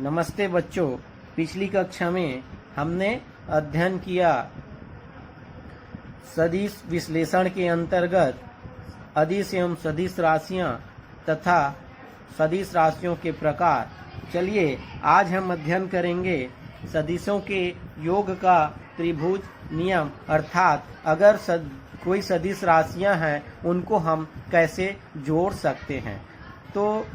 नमस्ते बच्चों। पिछली कक्षा में हमने अध्ययन किया सदिश विश्लेषण के अंतर्गत अदिश एवं सदिश राशियां तथा सदिश राशियों के प्रकार। चलिए आज हम अध्ययन करेंगे सदिशों के योग का त्रिभुज नियम, अर्थात अगर कोई सदिश राशियां हैं उनको हम कैसे जोड़ सकते हैं। तो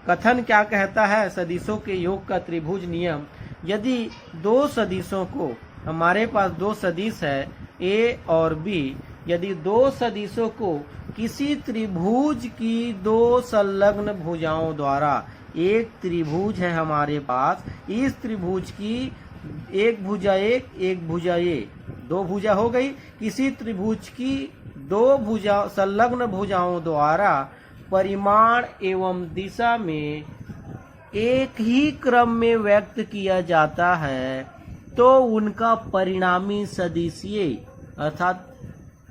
कथन क्या कहता है सदिशों के योग का त्रिभुज नियम। यदि दो सदिशों को, हमारे पास दो सदिश है ए और बी, यदि दो सदिशों को किसी त्रिभुज की दो संलग्न भुजाओं द्वारा, एक त्रिभुज है हमारे पास, इस त्रिभुज की एक भुजा एक भुजा दो भुजा हो गई, किसी त्रिभुज की दो भुजा संलग्न भुजाओं द्वारा परिमाण एवं दिशा में एक ही क्रम में व्यक्त किया जाता है तो उनका परिणामी सदिशीय अर्थात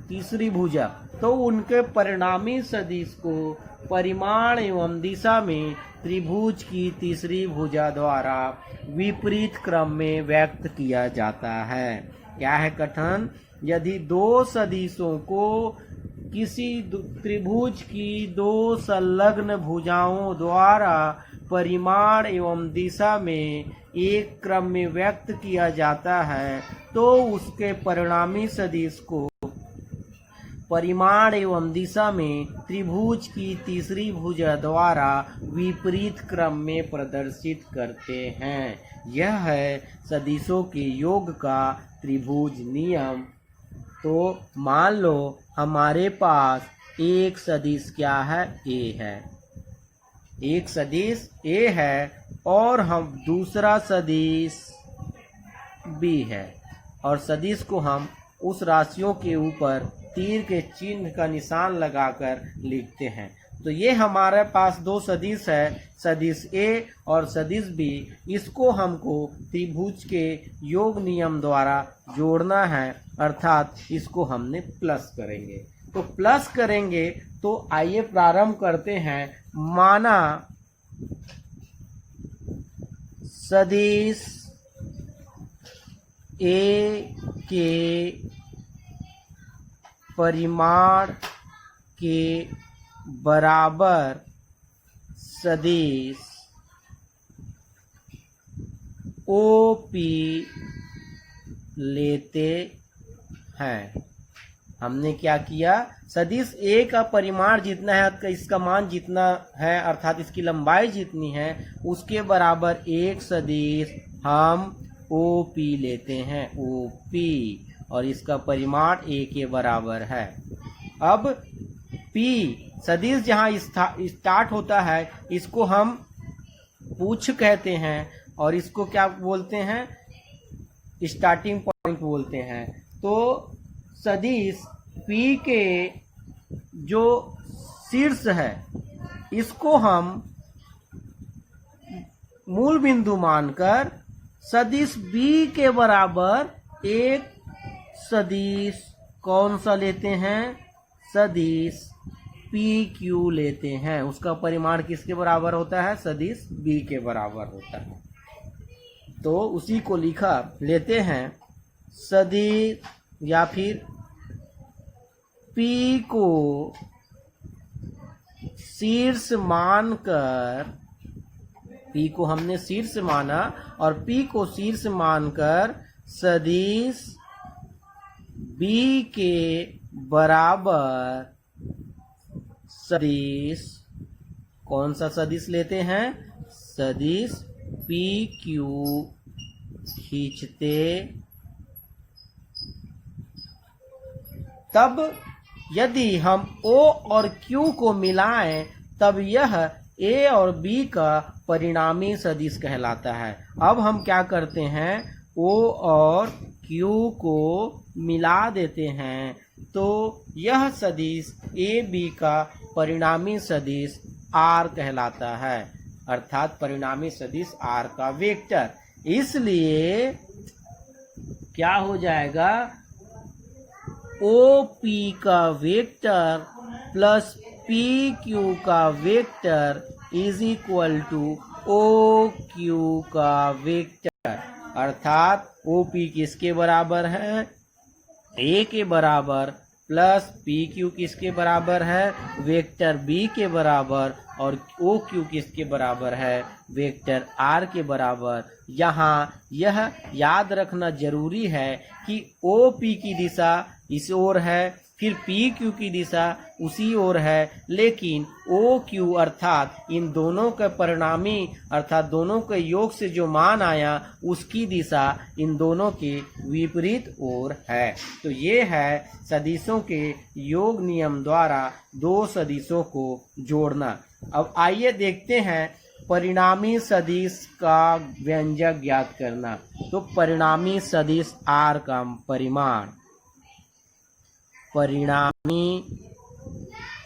तीसरी भुजा, तो उनके परिणामी सदिश को परिमाण एवं दिशा में त्रिभुज की तीसरी भुजा द्वारा विपरीत क्रम में व्यक्त किया जाता है। क्या है कथन? यदि दो सदिशों को किसी त्रिभुज की दो संलग्न भुजाओं द्वारा परिमाण एवं दिशा में एक क्रम में व्यक्त किया जाता है तो उसके परिणामी सदिश को परिमाण एवं दिशा में त्रिभुज की तीसरी भुजा द्वारा विपरीत क्रम में प्रदर्शित करते हैं। यह है सदिशों के योग का त्रिभुज नियम। तो मान लो हमारे पास एक सदिश क्या है? ए है, एक सदिश ए है और हम दूसरा सदिश बी है, और सदिश को हम उस राशियों के ऊपर तीर के चिन्ह का निशान लगाकर लिखते हैं। तो ये हमारे पास दो सदिश है, सदिश ए और सदिश बी। इसको हमको त्रिभुज के योग नियम द्वारा जोड़ना है, अर्थात इसको हमने प्लस करेंगे। तो प्लस करेंगे तो आइए प्रारंभ करते हैं। माना सदिश ए के परिमाण के बराबर सदिश OP लेते हैं। हमने क्या किया? सदिश ए का परिमाण जितना है, इसका मान जितना है अर्थात इसकी लंबाई जितनी है, उसके बराबर एक सदिश हम OP लेते हैं, OP, और इसका परिमाण ए के बराबर है। अब P सदिश जहाँ स्टार्ट होता है इसको हम पूछ कहते हैं और इसको क्या बोलते हैं? स्टार्टिंग पॉइंट बोलते हैं। तो सदिश P के जो शीर्ष है इसको हम मूल बिंदु मानकर सदिश B के बराबर एक सदिश कौन सा लेते हैं? सदिश PQ लेते हैं। उसका परिमाण किसके बराबर होता है? सदिश B के बराबर होता है। तो उसी को लिखा लेते हैं सदिश, या फिर P को शीर्ष मानकर, P को हमने शीर्ष माना और P को शीर्ष मानकर सदिश B के बराबर सदिश कौन सा सदिश लेते हैं? सदिश PQ खींचते। तब यदि हम O और Q को मिलाएं तब यह A और B का परिणामी सदिश कहलाता है। अब हम क्या करते हैं? O और Q को मिला देते हैं तो यह सदिश AB का परिणामी सदिश R कहलाता है, अर्थात परिणामी सदिश R का वेक्टर। इसलिए क्या हो जाएगा? OP का वेक्टर प्लस PQ का vector is equal to O Q का वेक्टर, अर्थात ओ पी किसके बराबर है, ए के बराबर, प्लस पी क्यू किसके बराबर है, वेक्टर बी के बराबर, और ओ क्यू किसके बराबर है, वेक्टर आर के बराबर। यहाँ यह याद रखना जरूरी है कि ओ पी की दिशा इस ओर है, फिर पी क्यू की दिशा उसी ओर है, लेकिन ओ क्यू अर्थात इन दोनों के परिणामी अर्थात दोनों के योग से जो मान आया उसकी दिशा इन दोनों के विपरीत ओर है। तो ये है सदिशों के योग नियम द्वारा दो सदिशों को जोड़ना। अब आइए देखते हैं परिणामी सदिश का व्यंजक ज्ञात करना। तो परिणामी सदिश आर का परिमाण, परिणामी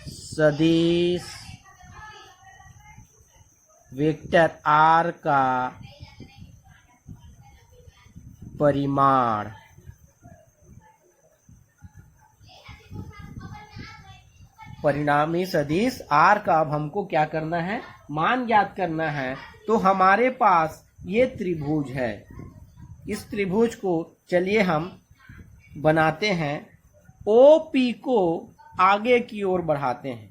सदिश वेक्टर आर का परिमाण, परिणामी सदिश आर का अब हमको क्या करना है, मान ज्ञात करना है। तो हमारे पास ये त्रिभुज है, इस त्रिभुज को चलिए हम बनाते हैं। ओ पी को आगे की ओर बढ़ाते हैं,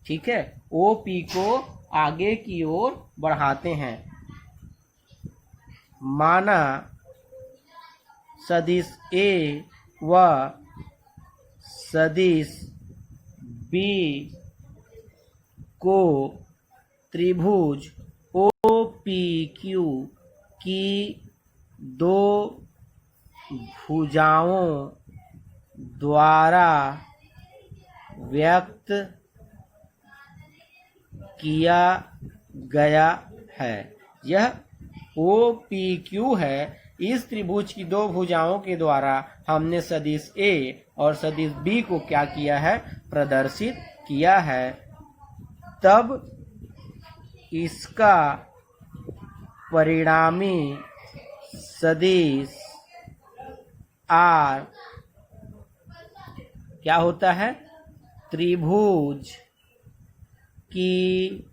ठीक है, ओ पी को आगे की ओर बढ़ाते हैं। माना सदिश ए व सदिश बी को त्रिभुज ओ पी क्यू की दो भुजाओं द्वारा व्यक्त किया गया है। यह ओ पी क्यू है, इस त्रिभुज की दो भुजाओं के द्वारा हमने सदिश ए और सदिश बी को क्या किया है, प्रदर्शित किया है। तब इसका परिणामी सदिश आर क्या होता है, त्रिभुज की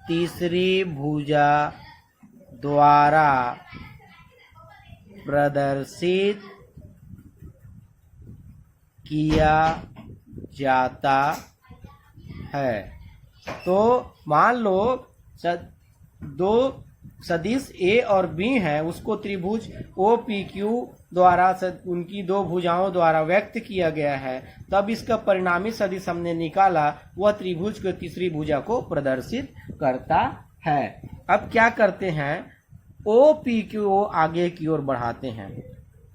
तीसरी भुजा द्वारा प्रदर्शित किया जाता है। तो मान लो दो सदिश ए और बी है, उसको त्रिभुज ओ पी क्यू द्वारा उनकी दो भुजाओं द्वारा व्यक्त किया गया है। तब इसका परिणामी सदिश हमने निकाला, वह त्रिभुज की तीसरी भुजा को प्रदर्शित करता है। अब क्या करते हैं, ओ पी को आगे की ओर बढ़ाते हैं,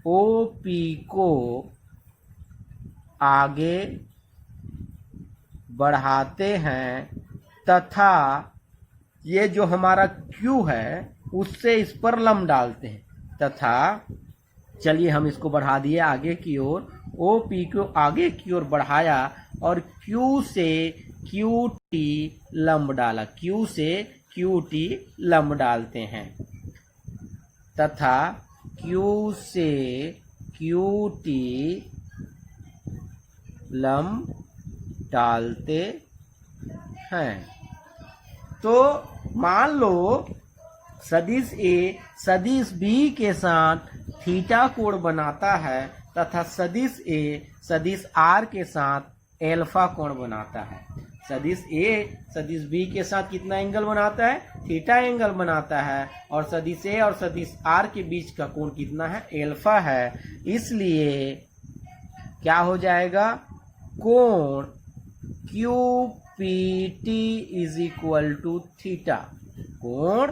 ओ पी को आगे बढ़ाते हैं तथा ये जो हमारा Q है उससे इस पर लंब डालते हैं, तथा चलिए हम इसको बढ़ा दिए आगे की ओर, ओ पी को आगे की ओर बढ़ाया और Q से QT लंब डाला, Q से QT लंब डालते हैं तथा Q से QT लंब डालते हैं। तो मान लो सदिश ए सदिश बी के साथ थीटा कोण बनाता है तथा सदिश ए सदिश आर के साथ एल्फा कोण बनाता है। सदिश ए सदिश बी के साथ कितना एंगल बनाता है, थीटा एंगल बनाता है, और सदिश ए और सदिश आर के बीच का कोण कितना है, एल्फा है। इसलिए क्या हो जाएगा, कोण QPT is equal to theta, कोण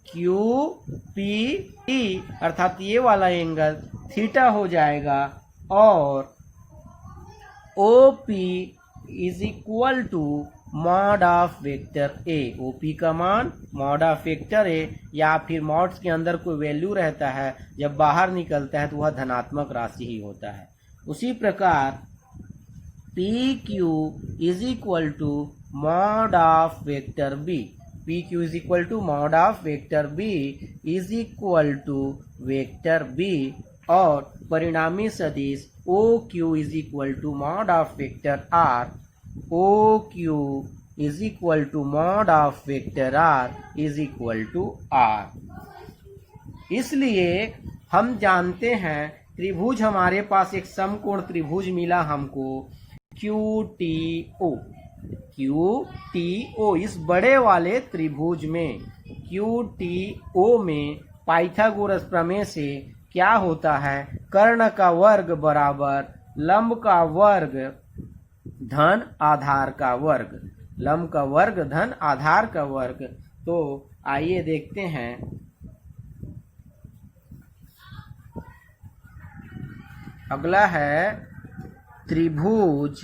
QPT अर्थात ये वाला एंगल थीटा हो जाएगा, और OP is equal to mod of vector A, OP का मान मॉड ऑफ वेक्टर ए, या फिर मॉड्स के अंदर कोई वैल्यू रहता है, जब बाहर निकलता है तो वह धनात्मक राशि ही होता है। उसी प्रकार PQ is equal to mod of vector B, PQ is equal to mod of vector B is equal to vector B, और परिणामी सदिश OQ is equal to mod of vector R, OQ is equal to mod of vector R is equal to R. इसलिए हम जानते हैं त्रिभुज, हमारे पास एक समकोण त्रिभुज मिला हमको QTO। QTO इस बड़े वाले त्रिभुज में, QTO में पाइथागोरस प्रमेय से क्या होता है, कर्ण का वर्ग बराबर लंब का वर्ग धन आधार का वर्ग, लंब का वर्ग धन आधार का वर्ग। तो आइए देखते हैं। अगला है त्रिभुज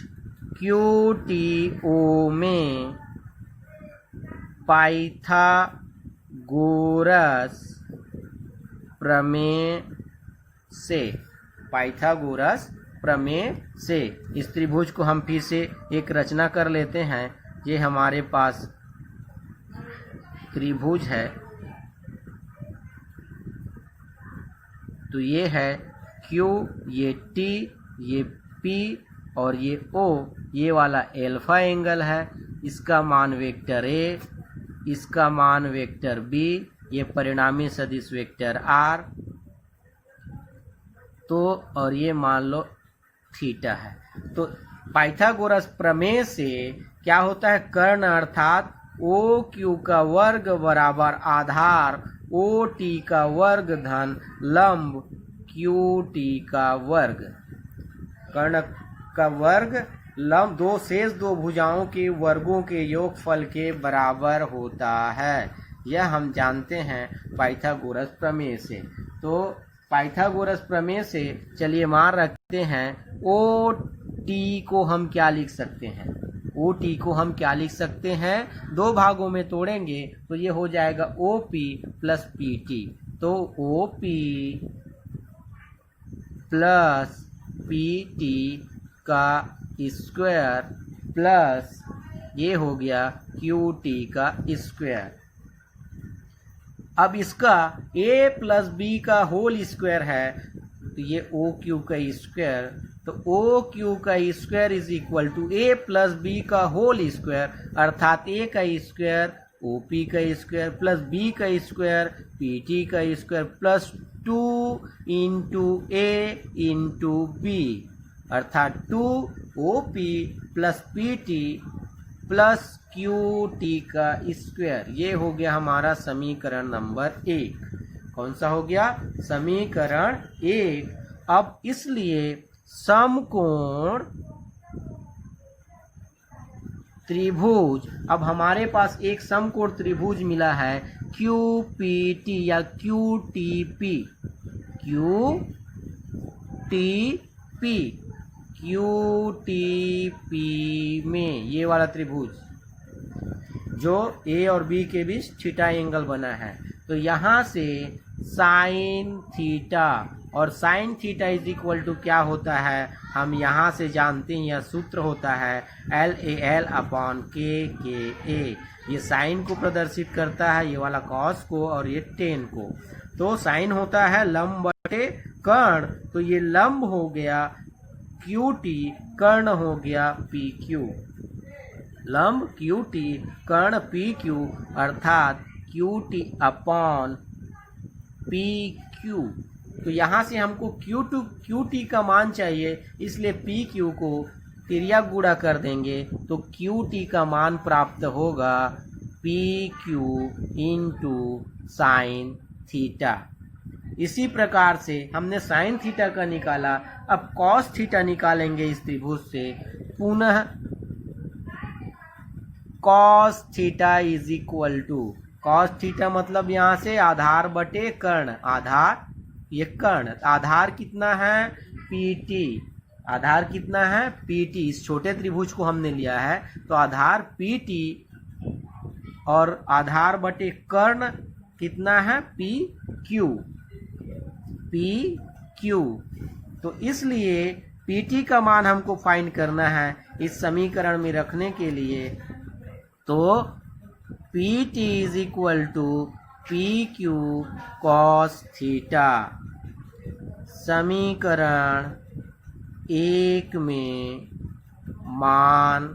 QTO में पाइथागोरस प्रमेय से, पाइथागोरस प्रमेय से इस त्रिभुज को हम फिर से एक रचना कर लेते हैं। ये हमारे पास त्रिभुज है, तो ये है Q, ये T, ये P और ये O, ये वाला अल्फा एंगल है। इसका मान वेक्टर A, इसका मान वेक्टर B, ये परिणामी सदिश वेक्टर R, तो और ये मान लो थीटा है। तो पाइथागोरस प्रमेय से क्या होता है, कर्ण अर्थात OQ का वर्ग बराबर आधार OT का वर्ग धन लंब QT का वर्ग। कर्ण का वर्ग लंब दो शेष दो भुजाओं के वर्गों के योगफल के बराबर होता है। यह हम जानते हैं पाइथागोरस प्रमेय से। तो पाइथागोरस प्रमेय से चलिए मान रखते हैं OT को हम क्या लिख सकते हैं, OT को हम क्या लिख सकते हैं, दो भागों में तोड़ेंगे तो ये हो जाएगा OP प्लस PT। तो OP प्लस PT का स्क्वायर प्लस ये हो गया QT का स्क्वायर। अब इसका A प्लस B का होल स्क्वायर है, तो ये OQ का स्क्वायर, तो OQ का square is equal to A plus B का होल स्क्वायर, अर्थात A का स्क्वायर OP का स्क्वायर प्लस B का स्क्वायर PT का square plus 2 into A into B, अर्थात 2OP plus PT plus QT का स्क्वायर। ये हो गया हमारा समीकरण नंबर 1। कौन सा हो गया, समीकरण 1। अब इसलिए समकोण त्रिभुज, अब हमारे पास एक समकोण त्रिभुज मिला है QPT या QTP, QTP में ये वाला त्रिभुज जो A और B के बीच थीटा एंगल बना है, तो यहाँ से साइन थीटा, और sine theta is equal to क्या होता है, हम यहाँ से जानते हैं, यह सूत्र होता है LAL अपॉन KKA। ये साइन को प्रदर्शित करता है, ये वाला कॉस को, और ये टेन को। तो साइन होता है लंब बटे कर्ण, तो ये लंब हो गया QT, कर्ण हो गया PQ, लंब QT कर्ण PQ, अर्थात QT अपॉन PQ। तो यहाँ से हमको QT का मान चाहिए, इसलिए PQ को त्रिज्या गुणा कर देंगे तो QT का मान प्राप्त होगा PQ इंटू साइन थीटा। इसी प्रकार से हमने साइन थीटा का निकाला, अब कॉस थीटा निकालेंगे इस त्रिभुज से। पुनः cos theta is equal to, cos theta मतलब यहाँ से आधार बटे कर्ण, आधार ये कर्ण, आधार कितना है PT, आधार कितना है PT, इस छोटे त्रिभुज को हमने लिया है, तो आधार PT और आधार बटे कर्ण कितना है PQ, तो इसलिए PT का मान हमको फाइंड करना है इस समीकरण में रखने के लिए। तो PT is equal to PQ cos theta. समीकरण 1 में मान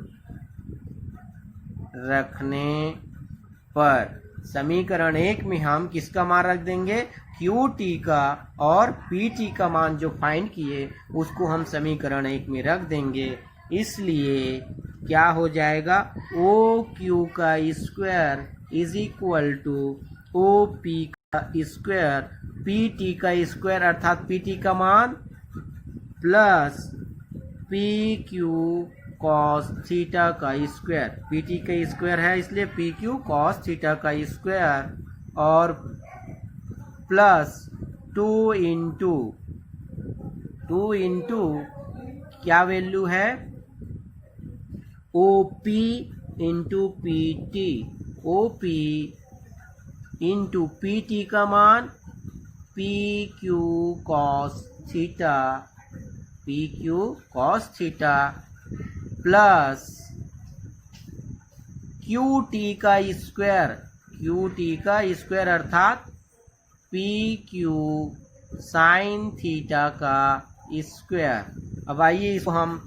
रखने पर समीकरण 1 में हम किसका मान रख देंगे, क्यू टी का, और पी टी का मान जो फाइंड किए उसको हम समीकरण 1 में रख देंगे। इसलिए क्या हो जाएगा, ओ क्यू का square is equal to O P का स्क्वायर, पी टी का स्क्वायर अर्थात पी टी का मान plus P Q cos theta का स्क्वायर, पी टी का स्क्वायर है इसलिए पी क्यू कॉस थीटा का स्क्वायर, और प्लस 2 इंटू क्या वैल्यू है, O P into P T, O P into P T का मान P Q cos theta, P Q cos theta plus Q T का स्क्वायर, क्यू टी का square अर्थात P Q sine theta का square. अब आइए इसको हम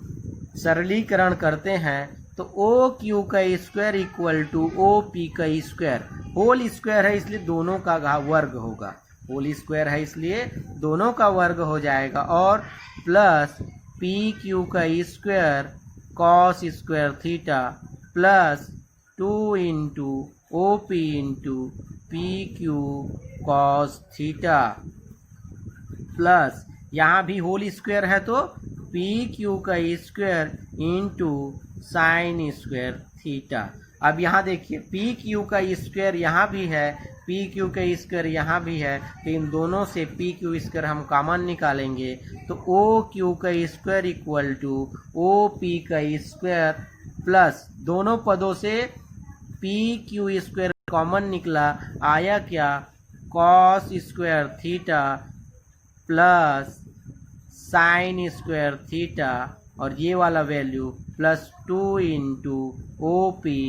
सरलीकरण करते हैं, तो ओ क्यू का square equal to O P का स्क्वायर, होल स्क्वायर है इसलिए दोनों का वर्ग होगा, होल स्क्वायर है इसलिए दोनों का वर्ग हो जाएगा, और प्लस पी क्यू का square cos square theta plus 2 into O P into P Q cos theta plus यहाँ भी होल स्क्वायर है तो पी क्यू का square into sine square theta. अब यहाँ देखिए पी क्यू का स्क्वायर यहाँ भी है, पी क्यू का स्क्वायर यहाँ भी है, तो इन दोनों से पी क्यू स्क्वायर हम कॉमन निकालेंगे, तो ओ क्यू का square equal to O P का स्क्वायर प्लस दोनों पदों से पी क्यू स्क्वायर कॉमन निकला, आया क्या, cos square theta plus sine square theta, और ये वाला value plus 2 into O P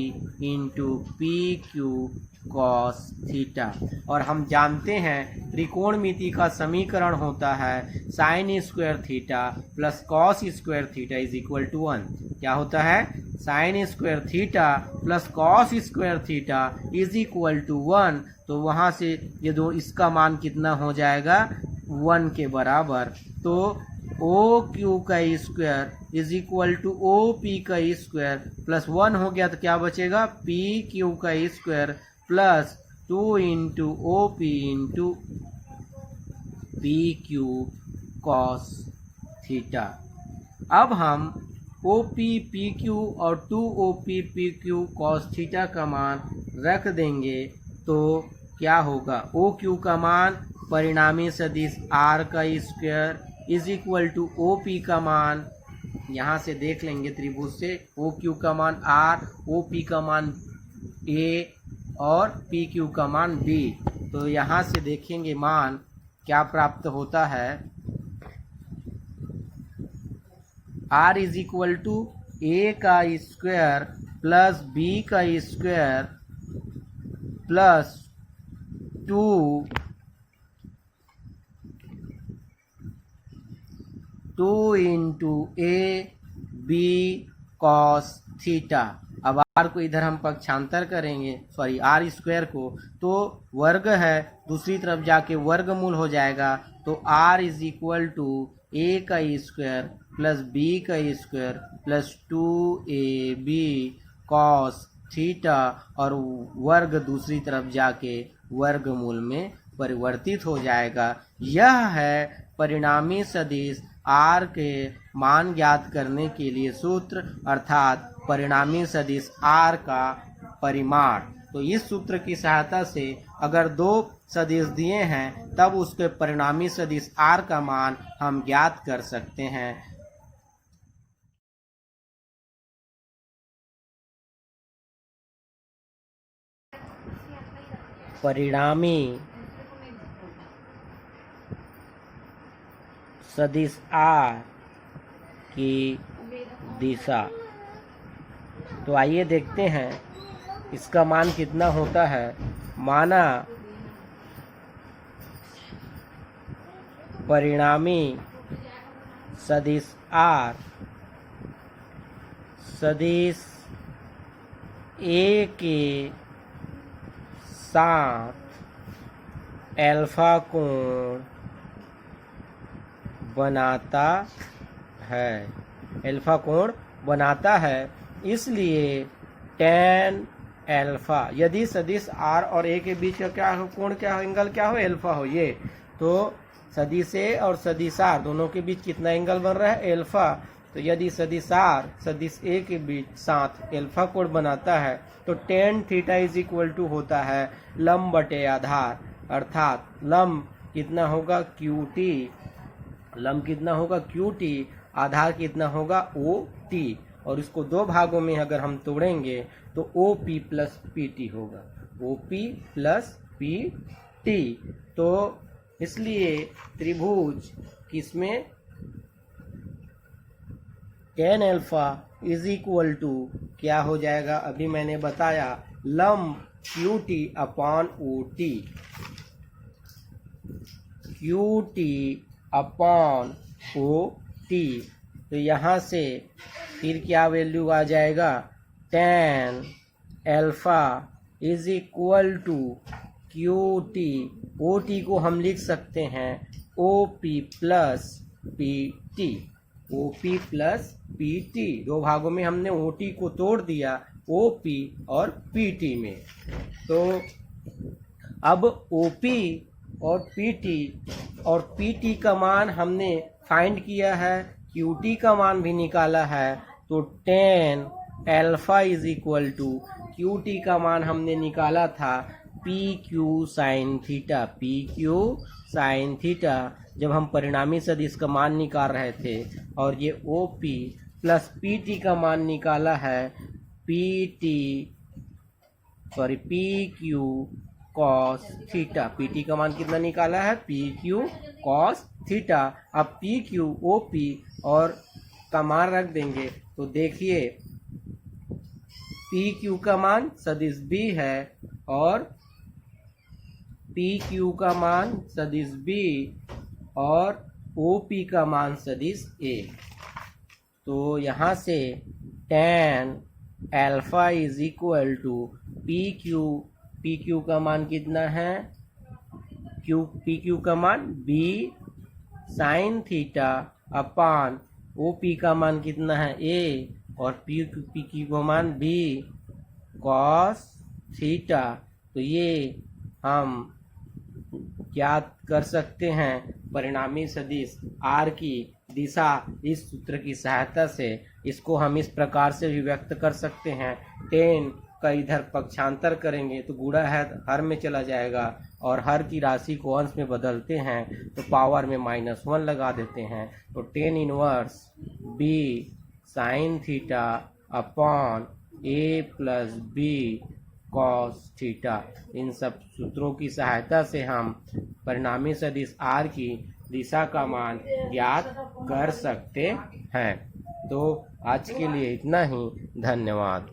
into P Q cos theta. और हम जानते हैं त्रिकोणमिति का समीकरण होता है sine square theta plus cos square theta is equal to 1। क्या होता है, sine square theta plus cos square theta is equal to 1, तो वहाँ से ये दो इसका मान कितना हो जाएगा, 1 के बराबर। तो ओ क्यू का square is equal to O P का स्क्वायर प्लस 1 हो गया, तो क्या बचेगा, पी क्यू का square plus 2 into O P into P Q cos theta. अब हम ओ पी पी क्यू और 2 O P P Q cos theta का मान रख देंगे, तो क्या होगा, ओ क्यू का मान परिणामी सदिश आर का square is equal to O P का मान, यहाँ से देख लेंगे त्रिभुज से, ओ क्यू का मान आर, ओ पी का मान ए और पी क्यू का मान बी। तो यहाँ से देखेंगे मान क्या प्राप्त होता है, R is equal to A का स्क्वायर प्लस बी का square plus 2 into A B cos theta. अब आर को इधर हम पक्षांतर करेंगे, सॉरी आर स्क्वायर को, तो वर्ग है, दूसरी तरफ जाके वर्गमूल हो जाएगा, तो are is equal to A का स्क्वायर प्लस बी का square plus 2ab cos theta, और वर्ग दूसरी तरफ जाके वर्गमूल में परिवर्तित हो जाएगा। यह है परिणामी सदिश आर के मान ज्ञात करने के लिए सूत्र, अर्थात परिणामी सदिश आर का परिमाण। तो इस सूत्र की सहायता से अगर दो सदिश दिए हैं तब उसके परिणामी सदिश आर का मान हम ज्ञात कर सकते हैं। परिणामी सदिश आर की दिशा, तो आइए देखते हैं इसका मान कितना होता है। माना परिणामी सदिश आर सदिश ए के साथ अल्फा कोण बनाता है, अल्फा कोण बनाता है। इसलिए tan अल्फा, यदि सदिश r और a के बीच का क्या हो, कोण क्या हो, एंगल क्या हो, अल्फा हो, ये तो सदिश a और सदिश r दोनों के बीच कितना एंगल बन रहा है, अल्फा। तो यदि सदिश r सदिश a के बीच साथ अल्फा कोण बनाता है तो tan theta is equal to होता है लंब बटे आधार, अर्थात लंब कितना होगा QT, लंब कितना होगा QT, आधार कितना होगा OT, और इसको दो भागों में अगर हम तोड़ेंगे तो OP प्लस PT होगा, OP प्लस PT। तो इसलिए त्रिभुज किसमें tan alpha is equal to क्या हो जाएगा, अभी मैंने बताया लंब QT upon OT, QT upon OT। तो यहाँ से फिर क्या वैल्यू आ जाएगा, tan alpha is equal to QT, OT को हम लिख सकते हैं OP plus PT, OP plus PT, दो भागों में हमने OT को तोड़ दिया OP और PT में। तो अब OP और PT का मान हमने फाइंड किया है, QT का मान भी निकाला है। तो tan alpha is equal to QT का मान हमने निकाला था PQ sine theta, PQ sine theta, जब हम परिणामी सदिश का मान निकाल रहे थे। और ये OP प्लस PT का मान निकाला है PQ कॉस थीटा, PT का मान कितना निकाला है, PQ कॉस थीटा। अब PQ OP और का मान रख देंगे तो देखिए PQ का मान सदिश B है और PQ का मान सदिश B और OP का मान सदिश A। तो यहाँ से tan alpha is equal to PQ का मान कितना है, PQ का मान B sine theta upon OP का मान कितना है A, और PQ का मान B कॉस थीटा। तो ये हम ज्ञात कर सकते हैं परिणामी सदिश R की दिशा इस सूत्र की सहायता से। इसको हम इस प्रकार से भी व्यक्त कर सकते हैं, tan का इधर पक्षांतर करेंगे तो गुणा है हर में चला जाएगा, और हर की राशि को अंश में बदलते हैं तो पावर में -1 लगा देते हैं। तो tan inverse B sine theta upon A plus B cos theta, इन सब सूत्रों की सहायता से हम परिणामी सदिश R की दिशा का मान ज्ञात कर सकते हैं। तो आज के लिए इतना ही, धन्यवाद।